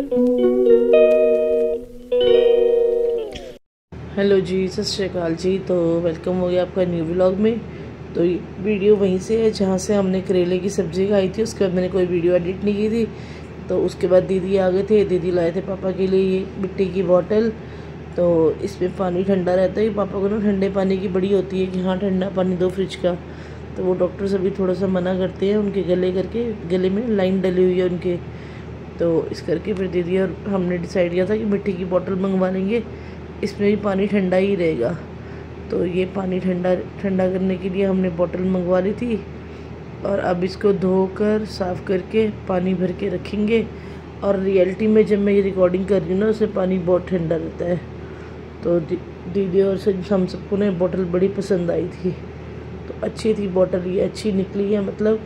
Hello जी, सत श्री अकाल जी। तो वेलकम हो गया आपका न्यू व्लॉग में। तो वीडियो वहीं से है जहाँ से हमने करेले की सब्ज़ी खाई थी। उसके बाद मैंने कोई वीडियो एडिट नहीं की थी। तो उसके बाद दीदी आ गए थे। दीदी लाए थे पापा के लिए ये मिट्टी की बोतल। तो इसमें पानी ठंडा रहता है। पापा को ना ठंडे पानी की बड़ी होती है कि हाँ ठंडा पानी दो फ्रिज का। तो वो डॉक्टर से भी थोड़ा सा मना करते हैं, उनके गले में लाइन डली हुई है उनके। तो इस करके फिर दीदी और हमने डिसाइड किया था कि मिट्टी की बोतल मंगवा लेंगे, इसमें भी पानी ठंडा ही रहेगा। तो ये पानी ठंडा करने के लिए हमने बोतल मंगवा ली थी। और अब इसको धोकर साफ़ करके पानी भर के रखेंगे। और रियलिटी में जब मैं ये रिकॉर्डिंग कर रही हूँ ना, उसमें पानी बहुत ठंडा रहता है। तो दीदी और हम सबको ना बोतल बड़ी पसंद आई थी। तो अच्छी थी बोतल, ये अच्छी निकली है, मतलब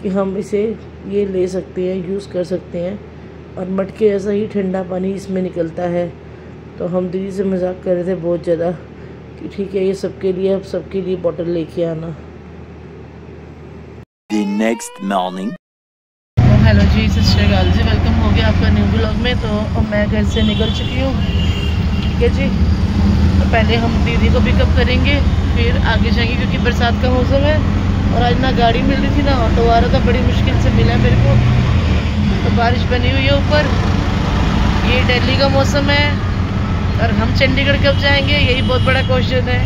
कि हम इसे ये ले सकते हैं, यूज़ कर सकते हैं। और मटके जैसा ही ठंडा पानी इसमें निकलता है। तो हम दीदी से मजाक कर रहे थे बहुत ज़्यादा कि ठीक है ये सबके लिए, अब सबके लिए बोतल लेके आना। The next morning. हेलो जी, सत श्री अकाल जी। वेलकम हो गया आपका न्यू ब्लॉग में। तो मैं घर से निकल चुकी हूँ, ठीक है जी। तो पहले हम दीदी को पिकअप करेंगे, फिर आगे जाएंगे क्योंकि बरसात का मौसम है। और आज ना गाड़ी मिल रही थी ना ऑटो आ रहा था, बड़ी मुश्किल से मिला मेरे को। तो बारिश बनी हुई है ऊपर, ये दिल्ली का मौसम है। और हम चंडीगढ़ कब जाएंगे, यही बहुत बड़ा क्वेश्चन है।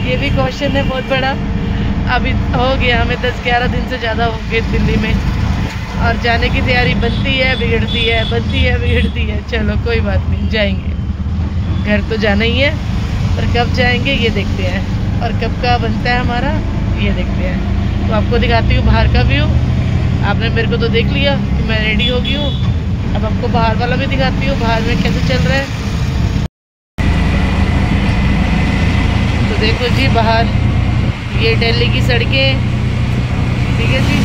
ये भी क्वेश्चन है बहुत बड़ा। अभी हो गया हमें 10-11 दिन से ज़्यादा हो गए दिल्ली में। और जाने की तैयारी बनती है बिगड़ती है, बनती है बिगड़ती है। चलो कोई बात नहीं, जाएंगे। घर तो जाना ही है, पर कब जाएंगे ये देखते हैं। और कब का बनता है हमारा ये देखते हैं। तो आपको दिखाती हूँ बाहर का व्यू। आपने मेरे को तो देख लिया कि मैं रेडी हो गई हूँ। अब आपको बाहर वाला भी दिखाती हूँ, बाहर में कैसे चल रहा है। तो देखो जी बाहर, ये दिल्ली की सड़कें, ठीक है जी।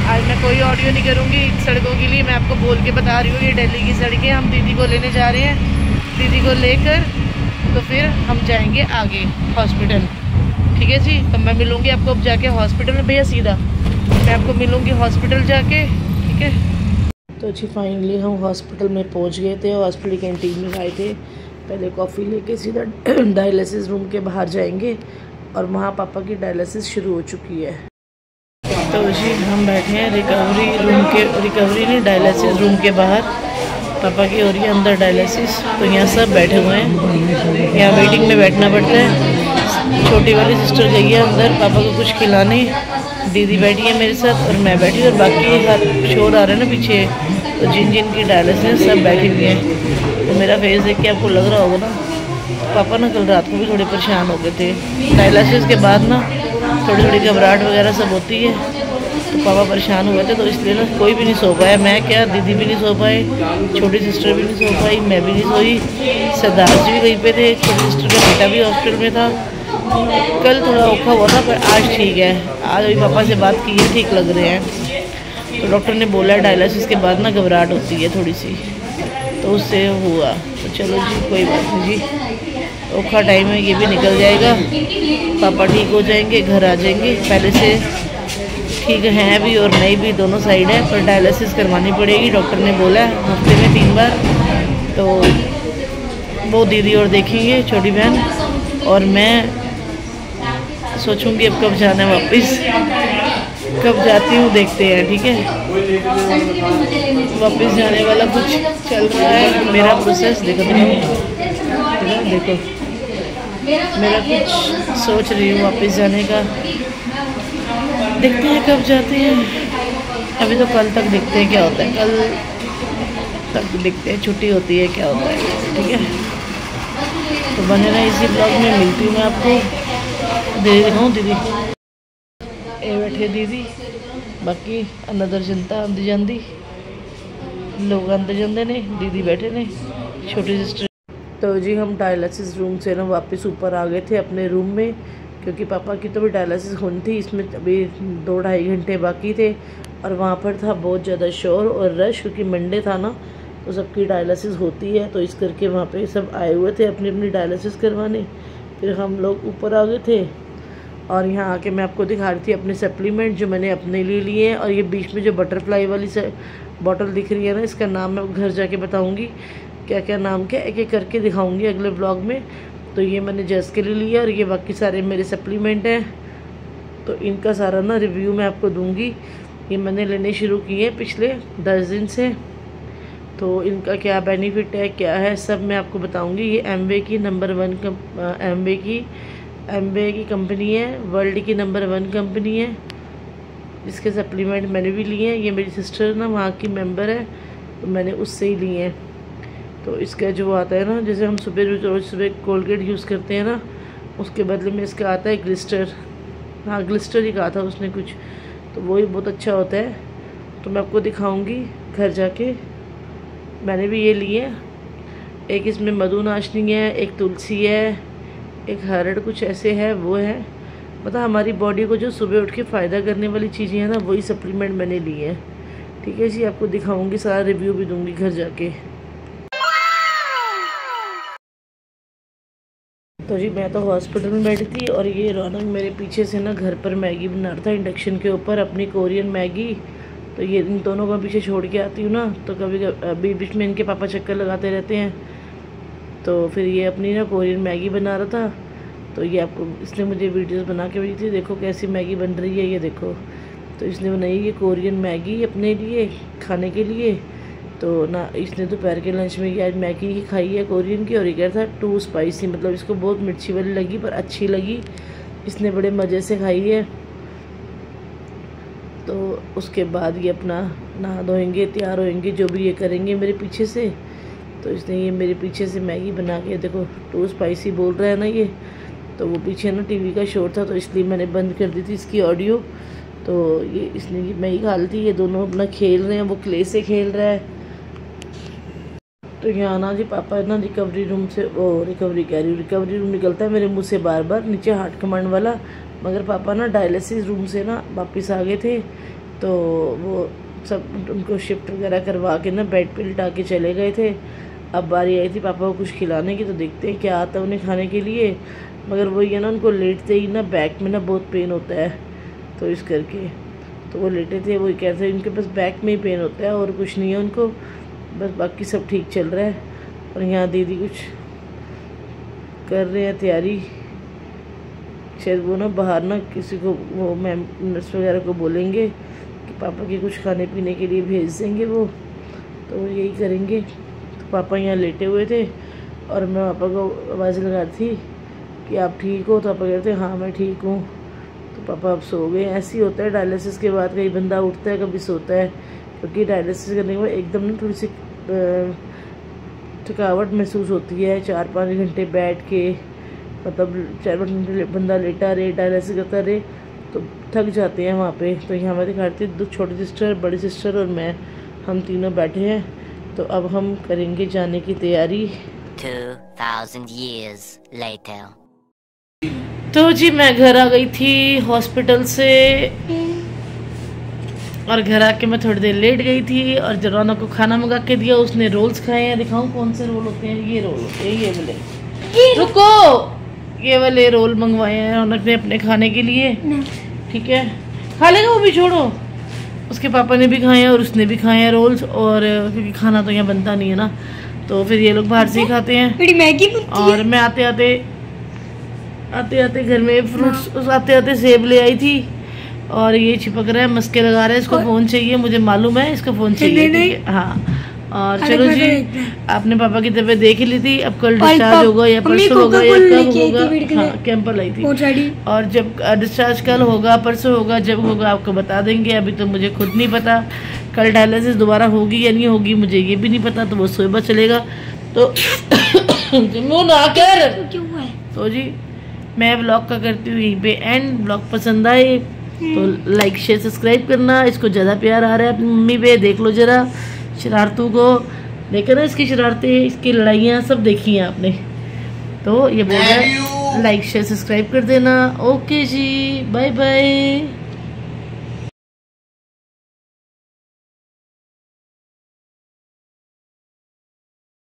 आज मैं कोई ऑडियो नहीं करूँगी सड़कों के लिए, मैं आपको बोल के बता रही हूँ ये दिल्ली की सड़कें। हम दीदी को लेने जा रहे हैं, दीदी को लेकर तो फिर हम जाएंगे आगे हॉस्पिटल, ठीक है जी। तो मैं मिलूँगी आपको अब जाके हॉस्पिटल में, भैया सीधा मैं आपको मिलूँगी हॉस्पिटल जाके, ठीक है। तो जी फाइनली हम हॉस्पिटल में पहुंच गए थे। हॉस्पिटल कैंटीन में आए थे, पहले कॉफ़ी लेके सीधा डायलिसिस रूम के बाहर जाएंगे। और वहाँ पापा की डायलिसिस शुरू हो चुकी है। तो जी हम बैठे हैं रिकवरी नहीं, डायलिसिस रूम के बाहर। पापा की हो रही है अंदर डायलिसिस। तो यहाँ सब बैठे हुए हैं, यहाँ वेटिंग में बैठना पड़ता है। छोटी वाली सिस्टर गई है अंदर पापा को कुछ खिलाने, दीदी बैठी है मेरे साथ और मैं बैठी। और बाकी हाथ शोर आ रहा है ना पीछे, तो जिन की डायलिसिस सब बैठी हुई हैं। तो मेरा फेस देख के आपको लग रहा होगा ना, पापा ना कल रात को भी थोड़े परेशान हो गए थे। डायलिसिस के बाद ना थोड़ी घबराहट वगैरह सब होती है, तो पापा परेशान हुए थे। तो इसलिए ना कोई भी नहीं सो पाया, मैं क्या दीदी भी नहीं सो पाए, छोटी सिस्टर भी नहीं सो पाई, मैं भी नहीं सोई। सरदार जी भी वहीं पे थे, छोटी सिस्टर का बेटा भी हॉस्पिटल में था। कल थोड़ा औखा हुआ था, पर आज ठीक है। आज अभी पापा से बात की है, ठीक लग रहे हैं। तो डॉक्टर ने बोला डायलिसिस के बाद ना घबराहट होती है थोड़ी सी, तो उससे हुआ। तो चलो जी कोई बात नहीं जी, औखा टाइम है, ये भी निकल जाएगा। पापा ठीक हो जाएंगे, घर आ जाएंगे। पहले से ठीक हैं भी और नहीं भी, दोनों साइड है। पर डायलिसिस करवानी पड़ेगी, डॉक्टर ने बोला हफ्ते में 3 बार। तो वो दीदी और देखेंगे, छोटी बहन और मैं सोचूंगी अब कब जाना है वापस, कब जाती हूँ देखते हैं, ठीक है। वापस जाने वाला कुछ चल रहा है मेरा प्रोसेस। देखो मेरा कुछ सोच रही हूँ वापस जाने का, देखते हैं कब जाते हैं। अभी तो कल तक देखते हैं क्या होता है, कल तक देखते हैं छुट्टी होती है क्या होता है, ठीक है। तो बने रहे इसी ब्लॉग में, मिलती हूँ मैं आपको। दीदी दिखाऊँ, दीदी ये बैठे दीदी, बाकी अनदर जनता आंदी जाती, लोग आते जाते ने, दीदी बैठे ने, छोटी सिस्टर। तो जी हम डायलिसिस रूम से ना वापस ऊपर आ गए थे अपने रूम में, क्योंकि पापा की तो भी डायलिसिस होनी थी। इसमें अभी 2-2.5 घंटे बाकी थे। और वहाँ पर था बहुत ज़्यादा शोर और रश, क्योंकि मंडे था ना, तो सबकी डायलिसिस होती है। तो इस करके वहाँ पे सब आए हुए थे अपनी अपनी डायलिसिस करवाने। फिर हम लोग ऊपर आ गए थे और यहाँ आके मैं आपको दिखा रही थी अपने सप्लीमेंट जो मैंने अपने लिए लिए हैं। और ये बीच में जो बटरफ्लाई वाली बॉटल दिख रही है ना, इसका नाम मैं घर जाके बताऊँगी क्या क्या नाम क्या, एक एक करके दिखाऊँगी अगले ब्लॉग में। तो ये मैंने जस के लिए लिया और ये बाकी सारे मेरे सप्लीमेंट हैं, तो इनका सारा ना रिव्यू मैं आपको दूंगी। ये मैंने लेने शुरू किए हैं पिछले 10 दिन से, तो इनका क्या बेनिफिट है क्या है सब मैं आपको बताऊंगी। ये एमवे की नंबर 1 एमवे की कंपनी है, वर्ल्ड की नंबर 1 कंपनी है, जिसके सप्लीमेंट मैंने भी लिए हैं। ये मेरी सिस्टर ना वहाँ की मेंबर है, तो मैंने उससे ही लिए हैं। तो इसका जो आता है ना, जैसे हम रोज़ सुबह कोलगेट यूज़ करते हैं ना, उसके बदले में इसका आता है ग्लिस्टर। हाँ, ग्लिस्टर ही कहा था उसने कुछ, तो वो ही बहुत अच्छा होता है। तो मैं आपको दिखाऊंगी घर जाके। मैंने भी ये लिए, एक इसमें मधुनाशनी है, एक तुलसी है, एक हरड़ कुछ ऐसे है वो है। मतलब हमारी बॉडी को जो सुबह उठ के फ़ायदा करने वाली चीज़ें हैं ना, वही सप्लीमेंट मैंने लिए हैं। ठीक है जी, आपको दिखाऊंगी, सारा रिव्यू भी दूंगी घर जाके। तो जी मैं तो हॉस्पिटल में बैठी थी और ये रौनक मेरे पीछे से ना घर पर मैगी बना रहा था इंडक्शन के ऊपर, अपनी कोरियन मैगी। तो ये इन दोनों को पीछे छोड़ के आती हूँ ना, तो कभी बीच में इनके पापा चक्कर लगाते रहते हैं। तो फिर ये अपनी ना कोरियन मैगी बना रहा था। तो ये आपको इसने मुझे वीडियोस बना के भेजी थी, देखो कैसी मैगी बन रही है ये देखो। तो इसने बनाई ये कोरियन मैगी अपने लिए खाने के लिए। तो ना इसने दोपहर के लंच में ये आज मैगी ही खाई है कोरियन की, और ये कह रहा था 2 स्पाइसी, मतलब इसको बहुत मिर्ची वाली लगी पर अच्छी लगी, इसने बड़े मज़े से खाई है। तो उसके बाद ये अपना नहा धोएंगे, तैयार होएंगे, जो भी ये करेंगे मेरे पीछे से। तो इसने ये मेरे पीछे से मैगी बना के देखो 2 स्पाइसी बोल रहा है ना ये। तो वो पीछे ना टीवी का शोर था, तो इसलिए मैंने बंद कर दी थी इसकी ऑडियो। तो ये इसने ये मैगी खा ली थी। ये दोनों अपना खेल रहे हैं, वो क्ले से खेल रहा है। तो यहाँ ना जी पापा ना रिकवरी रूम से, वो रिकवरी रूम निकलता है मेरे मुंह से बार बार, नीचे हार्ट कमांड वाला। मगर पापा ना डायलिसिस रूम से ना वापस आ गए थे, तो वो सब उनको शिफ्ट वगैरह करवा के ना बेड पे लिटा के चले गए थे। अब बारी आई थी पापा को कुछ खिलाने की, तो देखते हैं क्या आता है उन्हें खाने के लिए। मगर वही है ना, उनको लेटते ही ना बैक में ना बहुत पेन होता है, तो इस करके तो वो लेटे थे। वो कहते हैं उनके बस बैक में ही पेन होता है और कुछ नहीं है उनको, बस बाकी सब ठीक चल रहा है। और यहाँ दीदी कुछ कर रहे हैं तैयारी, शायद वो ना बाहर ना किसी को, वो मैम नर्स वगैरह को बोलेंगे कि पापा के कुछ खाने पीने के लिए भेज देंगे वो, तो वो यही करेंगे। तो पापा यहाँ लेटे हुए थे और मैं पापा को आवाज़ लगा थी कि आप ठीक हो, तो पापा कहते हैं हाँ मैं ठीक हूँ। तो पापा अब सो गए। ऐसे ही होता है डायलिसिस के बाद, कहीं बंदा उठता है कभी सोता है, क्योंकि डायलिसिस करने के बाद एकदम ना थोड़ी सी थकावट महसूस होती है। 4-5 घंटे बैठ के, मतलब 4-5 घंटे बंदा लेटा रहे डायलिसिस करता रहे, तो थक जाते हैं वहाँ पे। तो यहाँ मैं दिखाती हूँ, 2 छोटी सिस्टर, बड़ी सिस्टर और मैं, हम तीनों बैठे हैं। तो अब हम करेंगे जाने की तैयारी। 2000 years later. तो जी मैं घर आ गई थी हॉस्पिटल से, और घर आके मैं थोड़ी देर लेट गई थी और जराना को खाना मंगा के दिया। उसने रोल्स खाए हैं, दिखाऊं कौन से रोल होते हैं। ये रोल होते हैं, ये वाले, रुको, ये वाले रोल मंगवाए हैं रौनक ने अपने खाने के लिए। ठीक है, खा लेगा वो भी, छोड़ो। उसके पापा ने भी खाए हैं और उसने भी खाए हैं रोल्स, और क्योंकि खाना तो यहाँ बनता नहीं है ना, तो फिर ये लोग बाहर से ही खाते हैं। मैगी और मैं आते आते घर में फ्रूट्स, आते आते सेब ले आई थी, और ये चिपक रहा है, मस्के लगा रहा है। इसको फोन चाहिए, मुझे मालूम है इसका फोन चाहिए। हाँ, और चलो जी, आपने पापा की तबीयत देख ही ली थी। अब कल डिस्चार्ज होगा या परसों होगा या कब होगा। हाँ, कैंप लाई थी, और जब डिस्चार्ज कल होगा परसों होगा, जब होगा आपको बता देंगे। अभी तो मुझे खुद नहीं पता कल डायलिसिस दोबारा होगी या नहीं होगी, मुझे ये भी नहीं पता। तो वो सुबह चलेगा, तो मुँह ना कर। तो जी मैं ब्लॉग का करती हूँ यहीं पे एंड। ब्लॉग पसंद आए तो लाइक शेयर सब्सक्राइब करना। इसको ज़्यादा प्यार आ रहा है अपनी मम्मी पे, देख लो जरा शरारतों को, देखो ना इसकी शरारतें, इसकी लड़ाइयाँ सब देखी हैं आपने। तो ये बोल रहा है लाइक शेयर सब्सक्राइब कर देना। ओके जी, बाय बाय।